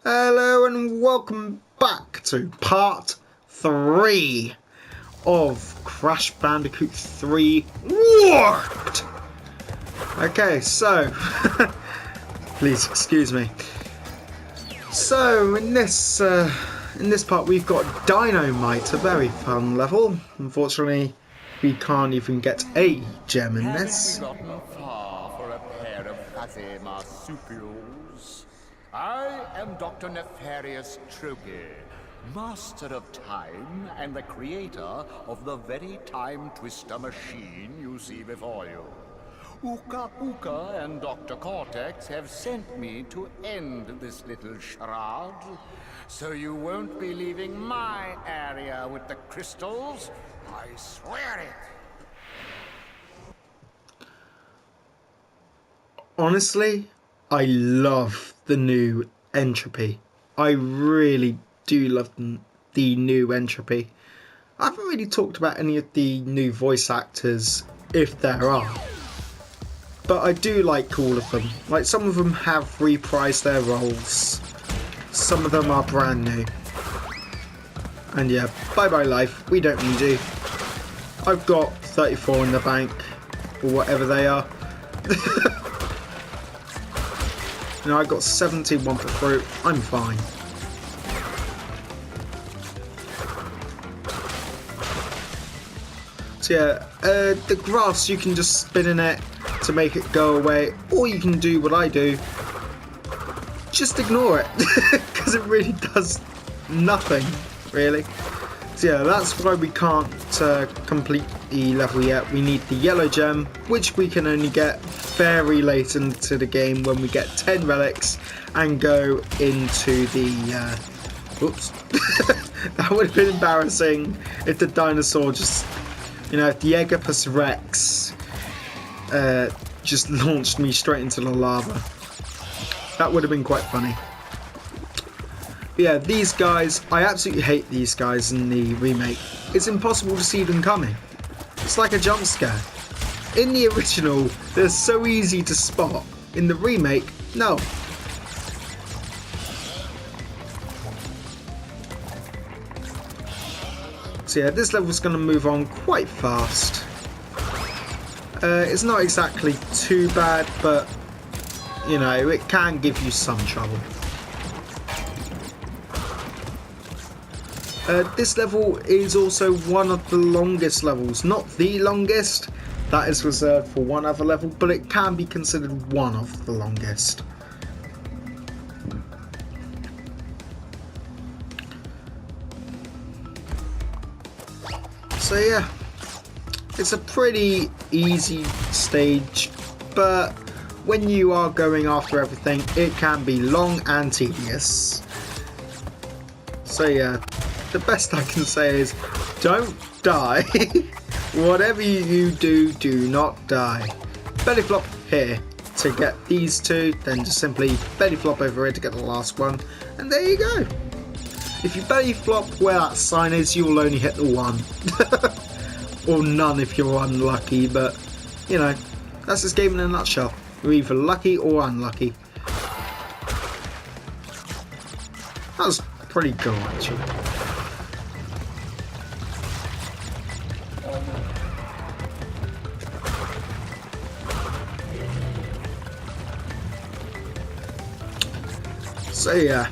Hello and welcome back to part 3 of Crash Bandicoot 3 Warped! Okay, so, please excuse me. So, in this part we've got Dynamite, a very fun level. Unfortunately, we can't even get a gem in this. Haven't you gotten far for a pair of fuzzy marsupials? I am Dr. Nefarious Tropy, master of time and the creator of the very time twister machine you see before you. Uka Uka and Dr. Cortex have sent me to end this little charade, so you won't be leaving my area with the crystals. I swear it. Honestly, I love the new Entropy. I really do love the new Entropy. I haven't really talked about any of the new voice actors, if there are. But I do like all of them. Like, some of them have reprised their roles. Some of them are brand new. And yeah, bye bye life, we don't need you. I've got 34 in the bank, or whatever they are. You know, I got 71 for fruit. I'm fine. So yeah, the grass, you can just spin in it to make it go away, or you can do what I do. Just ignore it, because it really does nothing, really. So yeah, that's why we can't complete the level yet. We need the yellow gem, which we can only get very late into the game when we get 10 relics and go into the... Oops. That would have been embarrassing if the dinosaur just... You know, if the Egopus Rex just launched me straight into the lava. That would have been quite funny. Yeah, these guys, I absolutely hate these guys in the remake. It's impossible to see them coming. It's like a jump scare. In the original, they're so easy to spot. In the remake, no. So yeah, this level's going to move on quite fast. It's not exactly too bad, but, you know, it can give you some trouble. This level is also one of the longest levels. Not the longest, that is reserved for one other level, but it can be considered one of the longest. So yeah, it's a pretty easy stage, but when you are going after everything, it can be long and tedious. So yeah, the best I can say is, don't die. Whatever you do, do not die. Belly flop here to get these two, then just simply belly flop over here to get the last one, and there you go. If you belly flop where that sign is, you will only hit the one. Or none if you're unlucky, but, you know, that's this game in a nutshell. You're either lucky or unlucky. That was pretty cool, actually. So yeah,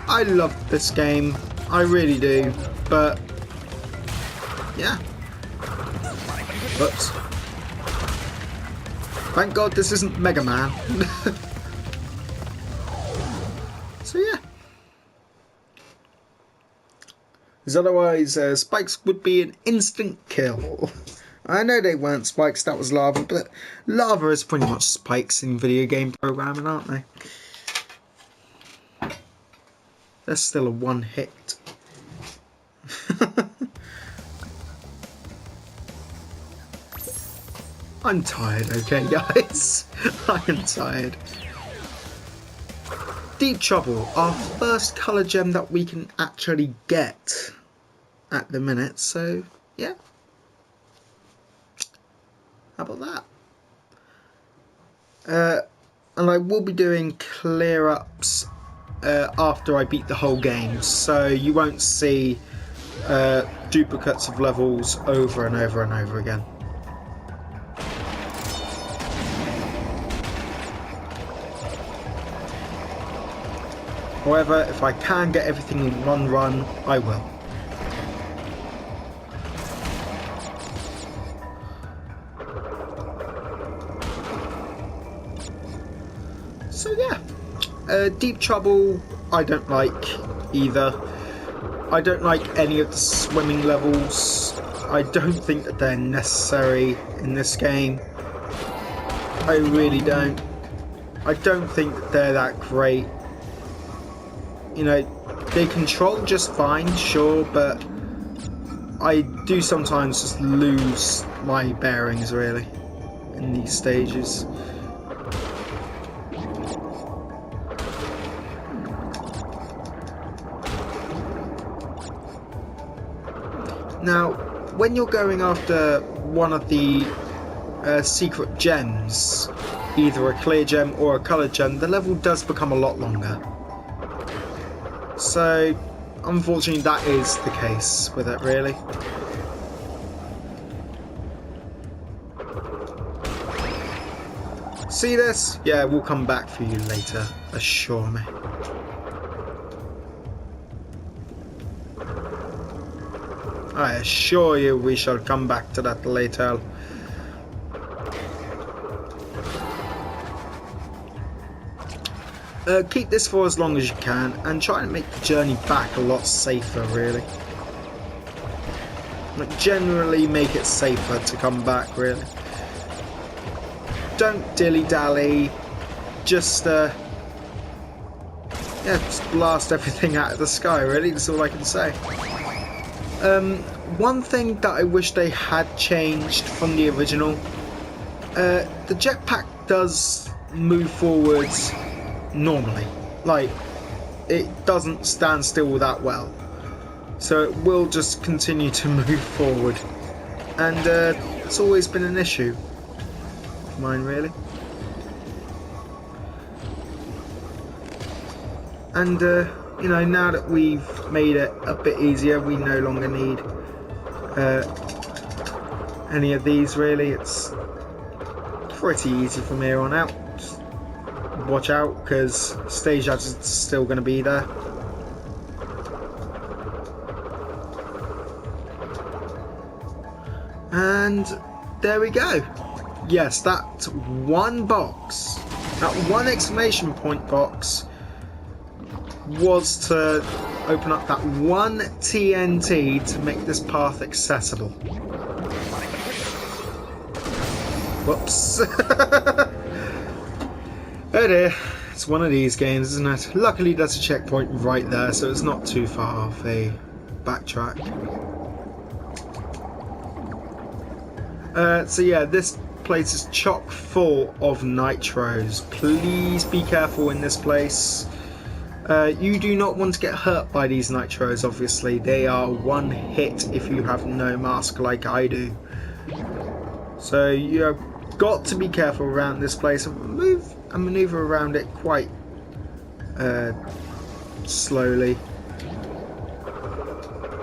I love this game, I really do, but yeah. Oops. Thank God this isn't Mega Man. So yeah. Because otherwise spikes would be an instant kill. I know they weren't spikes, that was lava, but lava is pretty much spikes in video game programming, aren't they? They're still a one hit. I'm tired, okay guys? I am tired. Deep Trouble, our first colour gem that we can actually get at the minute, so yeah. How about that? And I will be doing clear ups after I beat the whole game, so you won't see duplicates of levels over and over and over again. However, if I can get everything in one run, I will. So yeah, Deep Trouble I don't like either. I don't like any of the swimming levels. I don't think that they're necessary in this game. I really don't. I don't think that they're that great. You know, they control just fine, sure, but I do sometimes just lose my bearings, really, in these stages. Now, when you're going after one of the secret gems, either a clear gem or a coloured gem, the level does become a lot longer. So, unfortunately, that is the case with it, really. See this? Yeah, we'll come back for you later, assure me. I assure you we shall come back to that later. Keep this for as long as you can and try and make the journey back a lot safer, really. Like, generally make it safer to come back, really. Don't dilly-dally, just just blast everything out of the sky, really, that's all I can say. One thing that I wish they had changed from the original, the jetpack does move forwards normally, like it doesn't stand still that well, so it will just continue to move forward, and it's always been an issue of mine, really. And you know, now that we've made it a bit easier, we no longer need any of these, really. It's pretty easy from here on out. Just watch out, because stage edges are still going to be there. And there we go. Yes, that one box, that one exclamation point box, was to open up that one TNT to make this path accessible. Whoops. Oh dear, it's one of these games, isn't it? Luckily there's a checkpoint right there, so it's not too far off a backtrack. So yeah, this place is chock full of nitros. Please be careful in this place. You do not want to get hurt by these nitros, obviously. They are one hit if you have no mask like I do. So you have got to be careful around this place and move and maneuver around it quite slowly.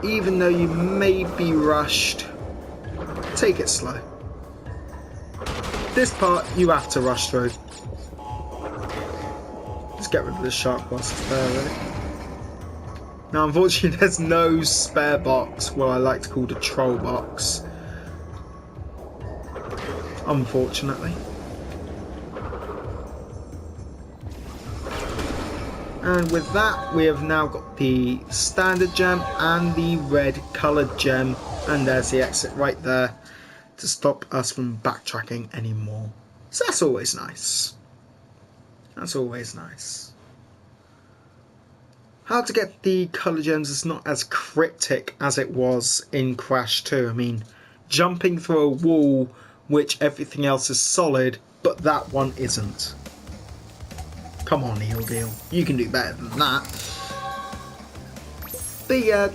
Even though you may be rushed, take it slow. This part you have to rush through. Let's get rid of the shark whilst it's there, really. Now, unfortunately, there's no spare box, what I like to call the troll box. Unfortunately. And with that, we have now got the standard gem and the red coloured gem. And there's the exit right there to stop us from backtracking anymore. So that's always nice. That's always nice. How to get the colour gems is not as cryptic as it was in Crash 2. I mean, jumping through a wall which everything else is solid, but that one isn't. Come on, Eel Deal. You can do better than that. But yeah,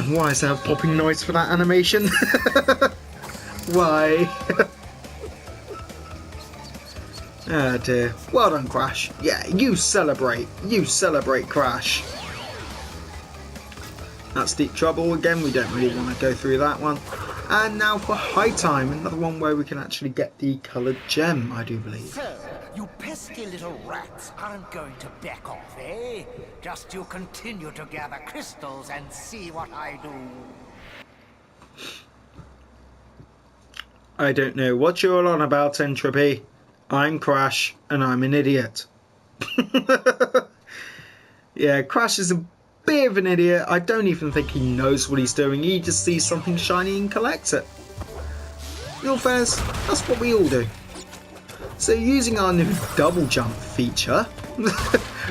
why is there a popping noise for that animation? Why? Oh dear. Well done, Crash. Yeah, you celebrate. You celebrate, Crash. That's Deep Trouble again. We don't really want to go through that one. And now for High Time, another one where we can actually get the coloured gem, I do believe. So, you pesky little rats aren't going to back off, eh? Just you continue to gather crystals and see what I do. I don't know what you're all on about, Entropy. I'm Crash, and I'm an idiot. Yeah, Crash is a bit of an idiot. I don't even think he knows what he's doing. He just sees something shiny and collects it. In all fairness, that's what we all do. So using our new double jump feature,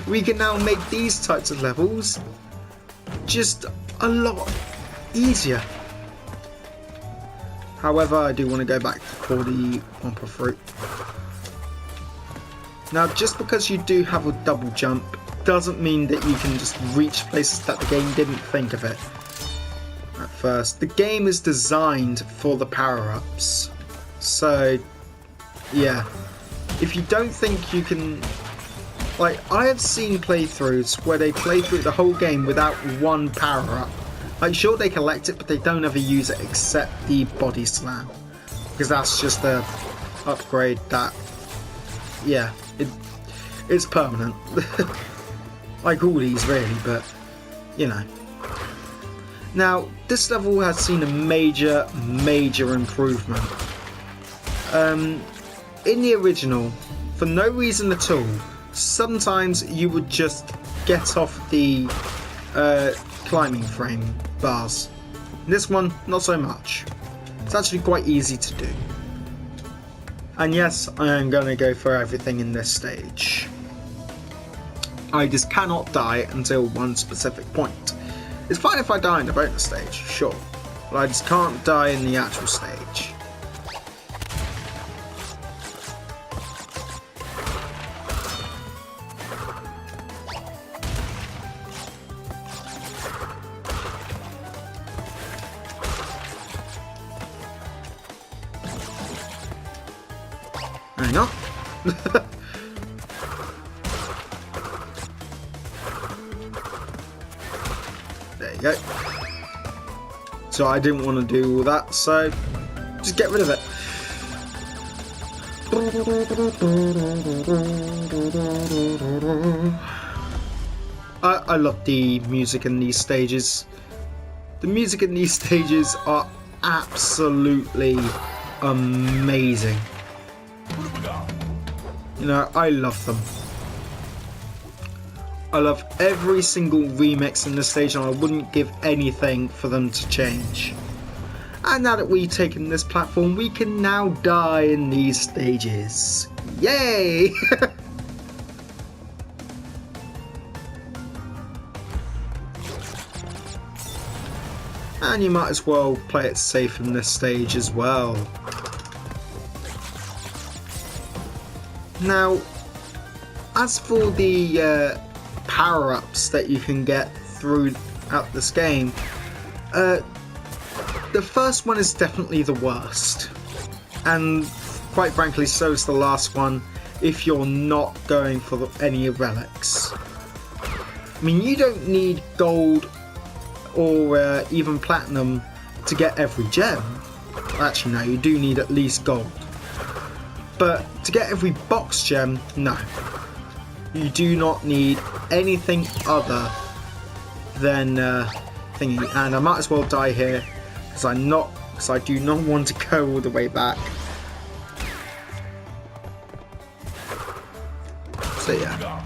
we can now make these types of levels just a lot easier. However, I do want to go back for the Wumpa Fruit. Now, just because you do have a double jump doesn't mean that you can just reach places that the game didn't think of it at first. The game is designed for the power-ups. So, yeah. If you don't think you can... Like, I have seen playthroughs where they play through the whole game without one power-up. Like, sure, they collect it, but they don't ever use it except the body slam. Because that's just a upgrade that... Yeah, it's permanent. Like all these, really, but, you know. Now, this level has seen a major improvement. In the original, for no reason at all, sometimes you would just get off the climbing frame bars. This one, not so much. It's actually quite easy to do. And yes, I am going to go for everything in this stage. I just cannot die until one specific point. It's fine if I die in the bonus stage, sure, but I just can't die in the actual stage. Hang on. There you go. So I didn't want to do all that, so just get rid of it. I love the music in these stages. The music in these stages are absolutely amazing. You know, I love them. I love every single remix in this stage, and I wouldn't give anything for them to change. And now that we've taken this platform, we can now die in these stages. Yay! And you might as well play it safe in this stage as well. Now, as for the power-ups that you can get throughout this game, the first one is definitely the worst, and quite frankly so is the last one if you're not going for any relics. I mean, you don't need gold or even platinum to get every gem. Actually no, you do need at least gold. But to get every box gem, no. You do not need anything other than thingy. And I might as well die here because I do not want to go all the way back. So yeah.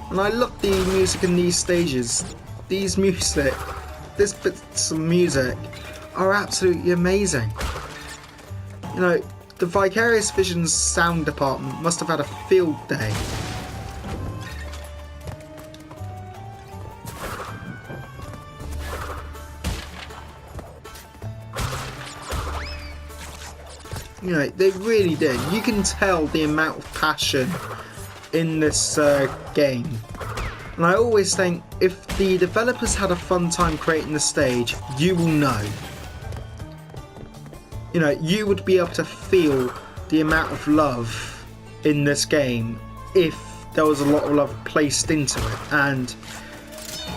And I love the music in these stages. This bits of music are absolutely amazing. You know, the Vicarious Vision's sound department must have had a field day. You know, they really did. You can tell the amount of passion in this game. And I always think, if the developers had a fun time creating the stage, you will know. you know, you would be able to feel the amount of love in this game if there was a lot of love placed into it. And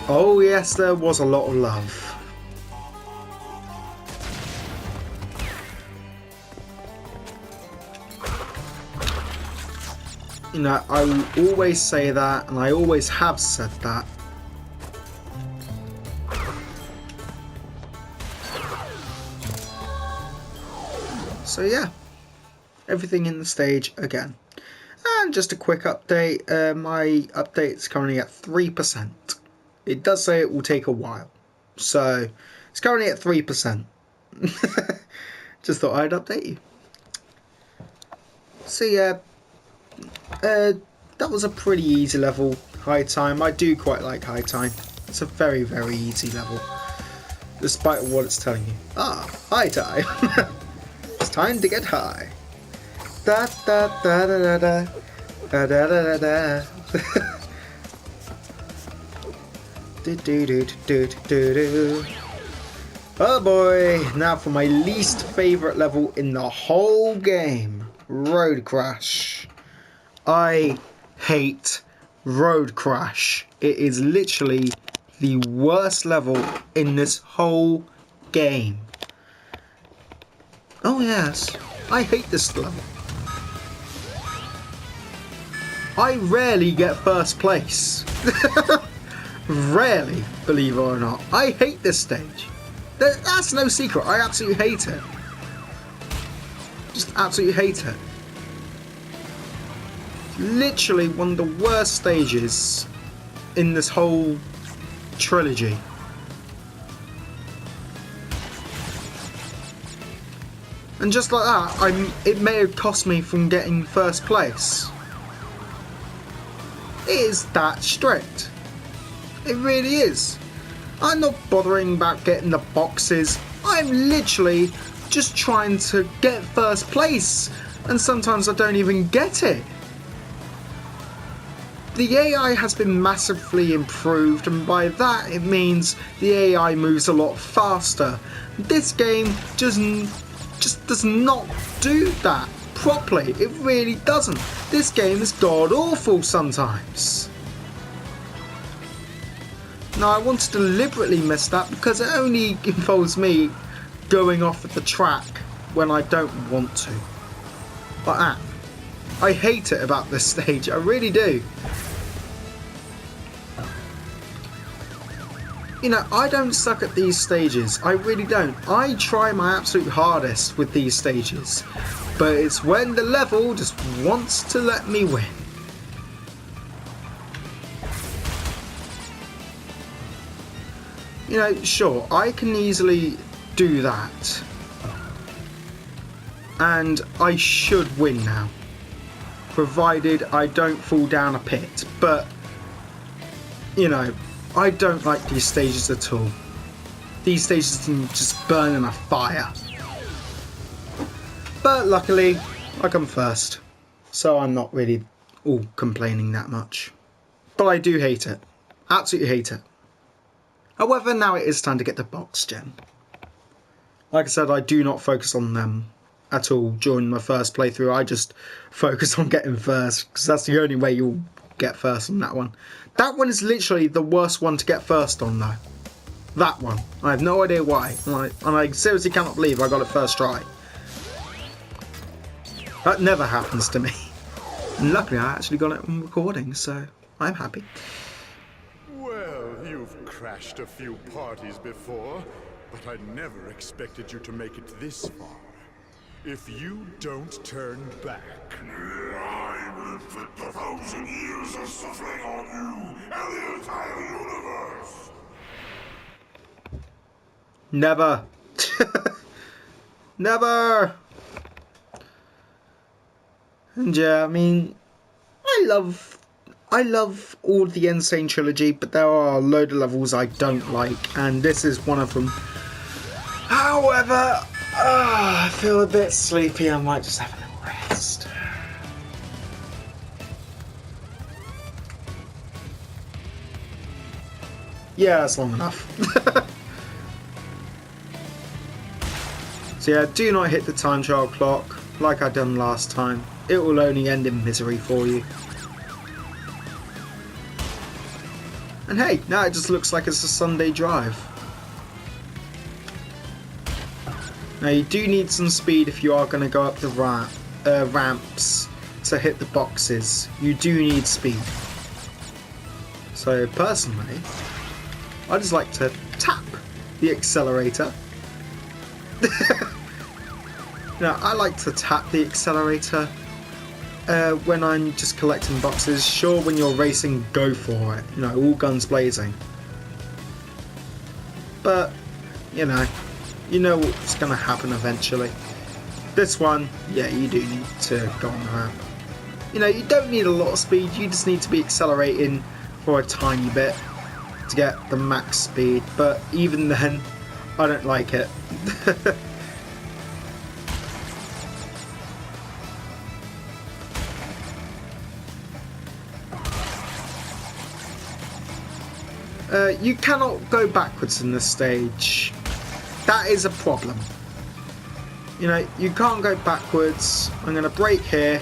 oh yes, there was a lot of love. You know, I will always say that, and I always have said that. So yeah, everything in the stage again. And just a quick update, my update is currently at 3%. It does say it will take a while, so it's currently at 3%. Just thought I'd update you. So yeah, that was a pretty easy level, High Time. I do quite like High Time. It's a very, very easy level, despite what it's telling you. Ah, High Time. It's time to get high. Da da da da da da da da da da. Do do do do do do. Oh boy! Now for my least favourite level in the whole game, Road Crash. I hate Road Crash. It is literally the worst level in this whole game. Oh yes, I hate this level. I rarely get first place. Rarely, believe it or not. I hate this stage. That's no secret, I absolutely hate it. Just absolutely hate it. Literally one of the worst stages in this whole trilogy. And just like that, it may have cost me from getting first place. It is that strict. It really is. I'm not bothering about getting the boxes. I'm literally just trying to get first place. And sometimes I don't even get it. The AI has been massively improved, and by that it means the AI moves a lot faster. This game just does not do that properly. It really doesn't. This game is god awful sometimes. Now I want to deliberately miss that because it only involves me going off at the track when I don't want to. But I hate it about this stage, I really do. You know, I don't suck at these stages, I really don't. I try my absolute hardest with these stages, but it's when the level just wants to let me win. You know, sure, I can easily do that, and I should win now, provided I don't fall down a pit, but, you know, I don't like these stages at all. These stages can just burn in a fire. But luckily, I come first, so I'm not really all complaining that much. But I do hate it. Absolutely hate it. However, now it is time to get the box gem. Like I said, I do not focus on them at all during my first playthrough. I just focus on getting first, because that's the only way you'll get first on that one. That one is literally the worst one to get first on though. That one. I have no idea why. And I seriously cannot believe I got it first try. That never happens to me. And luckily I actually got it on recording, so I'm happy. Well, you've crashed a few parties before, but I never expected you to make it this far. If you don't turn back, I will inflict 1,000 years of suffering on you and the entire universe! Never. Never. And yeah, I mean, I love all the Sane Trilogy, but there are a load of levels I don't like, and this is one of them. However, I feel a bit sleepy. I might just have a little rest. Yeah, that's long enough. So yeah, do not hit the time trial clock like I done last time. It will only end in misery for you. And hey, now it just looks like it's a Sunday drive. Now you do need some speed if you are going to go up the ramps to hit the boxes. You do need speed. So personally, I just like to tap the accelerator. Now I like to tap the accelerator when I'm just collecting boxes. Sure, when you're racing, go for it. You know, all guns blazing. But you know what's going to happen eventually. This one, yeah, you do need to go on the ramp. You know, you don't need a lot of speed, you just need to be accelerating for a tiny bit to get the max speed, but even then, I don't like it. You cannot go backwards in this stage. That is a problem. You know, you can't go backwards. I'm going to brake here.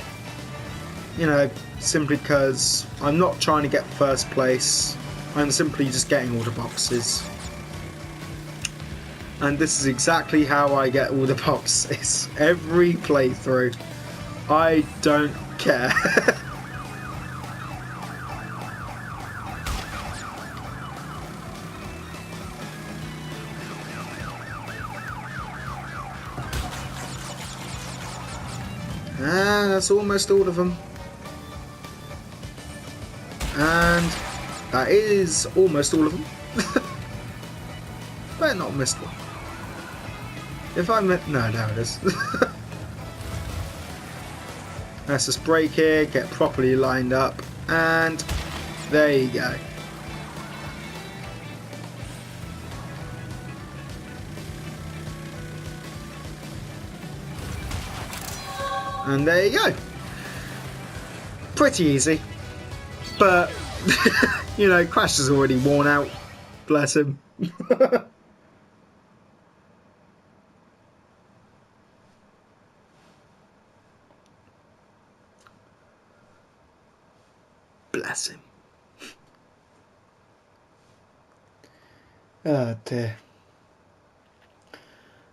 You know, simply because I'm not trying to get first place. I'm simply just getting all the boxes. And this is exactly how I get all the boxes. Every playthrough. I don't care. And that's almost all of them. And that is almost all of them. Better not missed one. If I meant... No, there it is. Let's just brake here, get properly lined up, and there you go. And there you go. Pretty easy. But, you know, Crash is already worn out. Bless him. Bless him. Oh dear.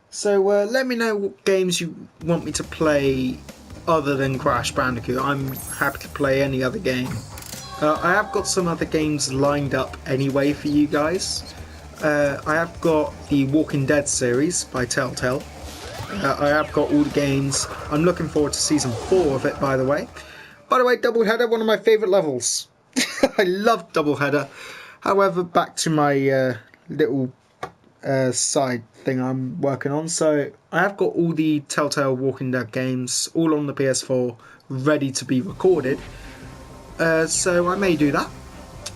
So let me know what games you want me to play other than Crash Bandicoot. I'm happy to play any other game. I have got some other games lined up anyway for you guys. I have got the Walking Dead series by Telltale. I have got all the games. I'm looking forward to Season 4 of it, by the way. By the way, Doubleheader, one of my favourite levels. I love Doubleheader. However, back to my little side thing I'm working on. So I have got all the Telltale Walking Dead games all on the PS4 ready to be recorded. So I may do that.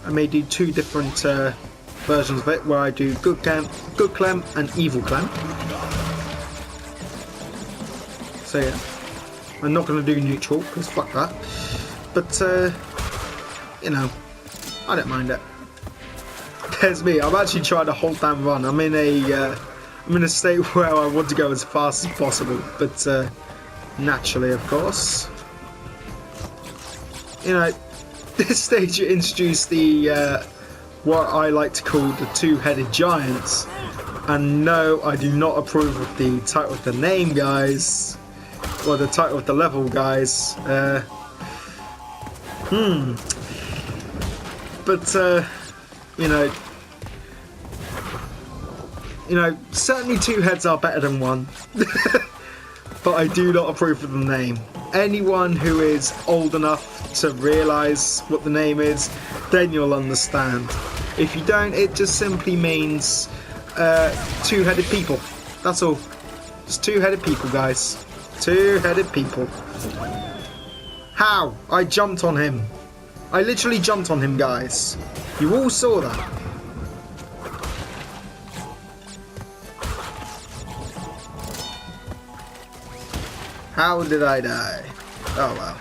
I may do two different versions of it where I do Good Clem and Evil Clem. So yeah, I'm not going to do neutral because fuck that. But you know, I don't mind it. There's me. I'm actually trying to hold down run. I'm in a state where I want to go as fast as possible, but naturally, of course, you know, this stage you introduce the what I like to call the two-headed giants, and no, I do not approve of the title of the name, guys, or the title of the level, guys. But you know, certainly two heads are better than one. But I do not approve of the name. Anyone who is old enough to realise what the name is, then you'll understand. If you don't, it just simply means two-headed people. That's all. Just two-headed people, guys. Two-headed people. How? I jumped on him. I literally jumped on him, guys. You all saw that. How did I die? Oh well.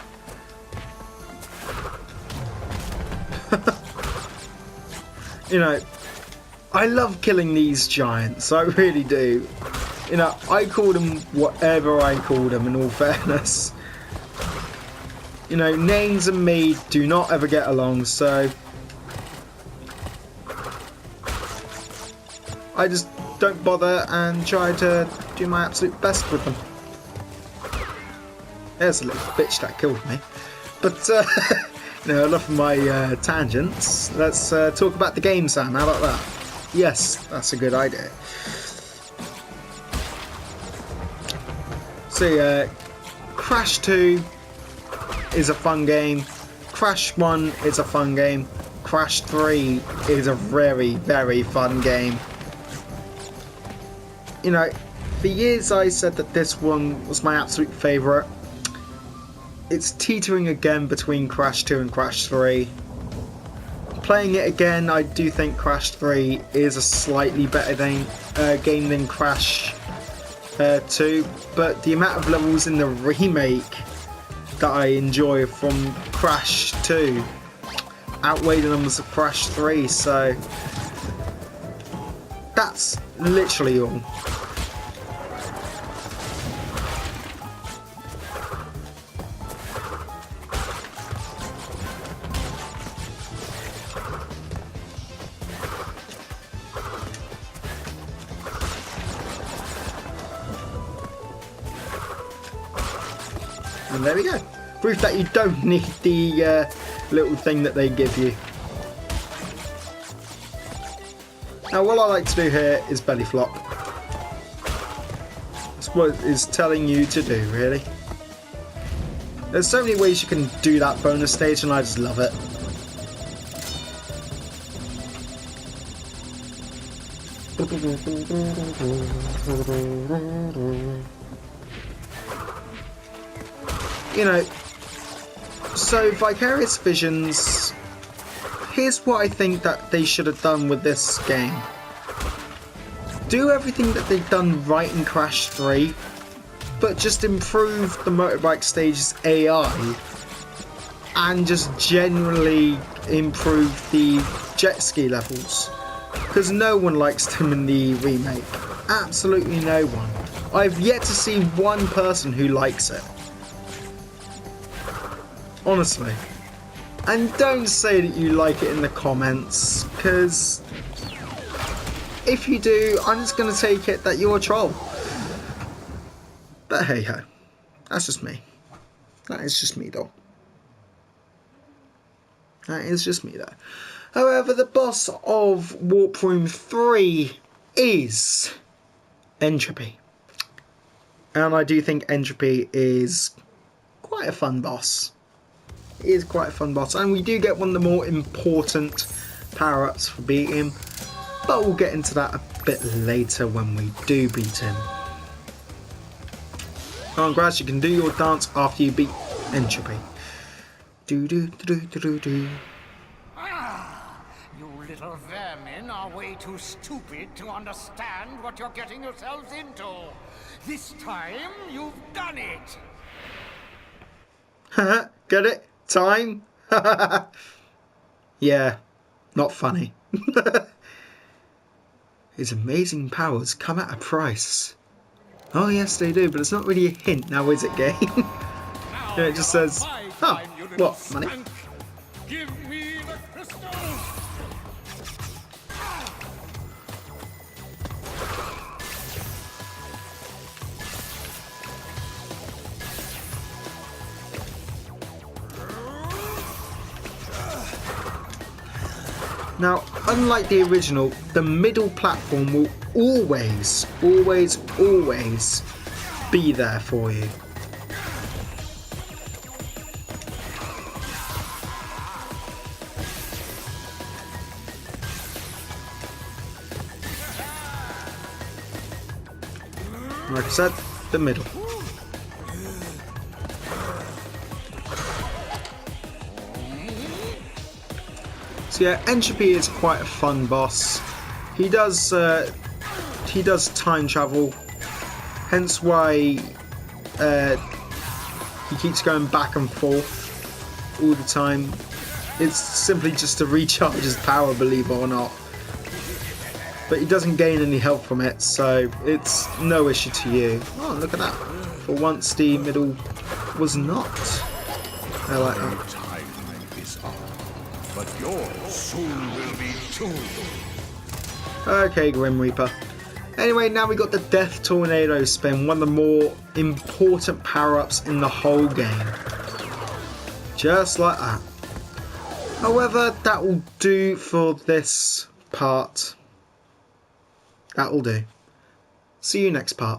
You know, I love killing these giants. I really do. You know, I called him whatever I called him, in all fairness. You know, names and me do not ever get along, so I just don't bother and try to do my absolute best with them. There's a little bitch that killed me. But, you know, enough of my tangents. Let's talk about the game, Sam. How about that? Yes, that's a good idea. So, yeah, Crash 2 is a fun game. Crash 1 is a fun game. Crash 3 is a very, very fun game. You know, for years I said that this one was my absolute favourite. It's teetering again between Crash 2 and Crash 3. Playing it again, I do think Crash 3 is a slightly better game than Crash 2, but the amount of levels in the remake that I enjoy from Crash 2 outweigh the numbers of Crash 3, so that's literally all. And there we go. Proof that you don't need the little thing that they give you. Now what I like to do here is belly flop. That's what it's telling you to do, really. There's so many ways you can do that bonus stage and I just love it. You know, so Vicarious Visions, here's what I think that they should have done with this game. Do everything that they've done right in Crash 3, but just improve the motorbike stage's AI and just generally improve the jet ski levels. Because no one likes them in the remake. Absolutely no one. I've yet to see one person who likes it. Honestly. And don't say that you like it in the comments, because if you do, I'm just going to take it that you're a troll. But hey ho, that's just me. That is just me though. That is just me though. However, the boss of Warp Room 3 is Entropy. And I do think Entropy is quite a fun boss. It is quite a fun boss, and we do get one of the more important power-ups for beating him, but we'll get into that a bit later when we do beat him. Come on, Crash, you can do your dance after you beat Entropy. Do do do do do do. You little vermin are way too stupid to understand what you're getting yourselves into. This time, you've done it. Haha, get it? Time? Yeah, not funny. His amazing powers come at a price. Oh yes they do, but it's not really a hint now, is it, game? It just says, oh, what, money? Give me the crystal! Now, unlike the original, the middle platform will always, always, always be there for you. Like I said, the middle. So yeah, Entropy is quite a fun boss. He does time travel, hence why he keeps going back and forth all the time. It's simply just to recharge his power, believe it or not. but he doesn't gain any health from it, so it's no issue to you. Oh, look at that. For once, the middle was not. I like that. Time is up, but yours soon will be too. Okay, Grim Reaper. Anyway, now we got the Death Tornado Spin, one of the more important power-ups in the whole game. Just like that. However, that will do for this part. That will do. See you next part.